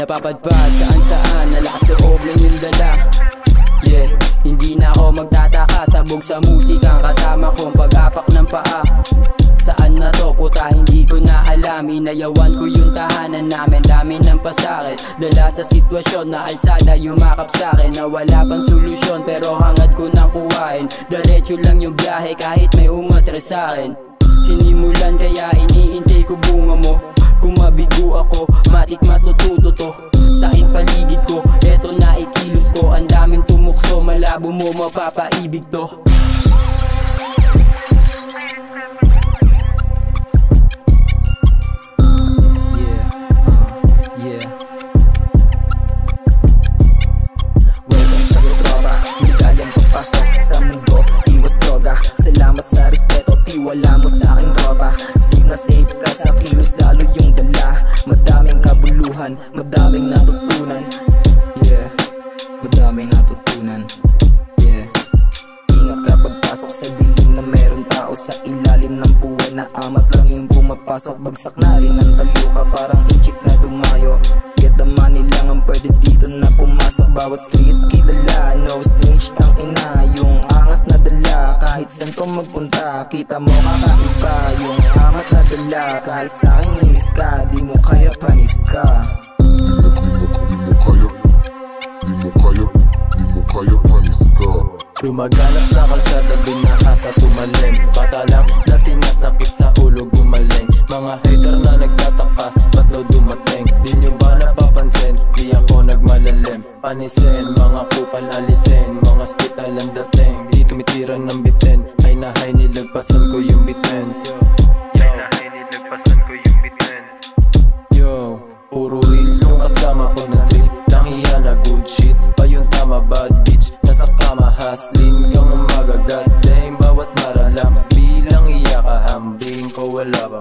napapadpad saan saan, nalakas loob lang yung dala. Yeah, hindi na ako magtataka, sabog sa musikang kasama kong pag-apak ng paa. Saan na to puta, hindi ko na alam. Inayawan ko yung tahanan namin, dami ng pasakit. Dala sa sitwasyon na alsada yumakap sa'kin, na wala pang solusyon pero hangad ko nang kuhain. Diretso lang yung biyahe kahit may umatre sa'kin. Sinimulan kaya iniintay ko bunga mo. Kung mabigo ako, matik matututo to. Sa'kin paligid ko, eto na ikilos ko. Ang daming tumukso, malabo mo mapapaibig to. Welcome sa tropa, ligayang papasok sa mundo. Iwas droga, salamat sa respeto, tiwala mo sa aking tropa. Safe na safe ka sa kilos, lalo yung dala. Madaming kabuluhan, madaming natutunan. Yeah, madaming natutunan. Yeah, ingat ka pagpasok sa dilim na meron tao sa ilalim ng buhay na amat lang yung pumapasok. Bagsak na rin ang taluka, parang inchik na dumayo. Get the money lang ang pwede dito na pumasok. Bawat streets kilala, no snitch tang ina. Yung angas na dala, kahit saan to magpunta, kita mo kakaiba. Yung amat na dala, kahit sa'king inis ka, di mo kaya panis ka. Di mo kaya panis ka. Lumaganap sa kalsada, binahasa tumalim. Bata lang, dati nga sakit sa ulo gumaling. Mga hater na nagtataka, ba't daw dumating? Di nyo ba napapansin, di ako nagmalalim. Panisin, mga kupal alisin, mga hospital ang dating. Di tumitira ng bitin, ay nahay nilagpasan ko yung bitin. Yo, puro real yung kasama pag na-trip. Lang hiya na good shit, pa yung tama bad bitch. Nasa kama hustling yung magagat. Dahil bawat maralam, bilang iya kahambing ko wala ba.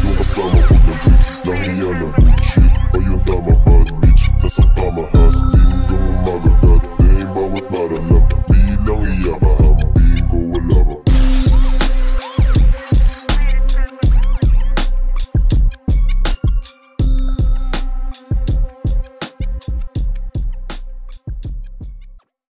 Yung kasama pag na-trip, lang hiya na good shit, pa yung tama bad bitch. Nasa kama hustling yung magagat. Dahil bawat maralam, bilang iya kahambing.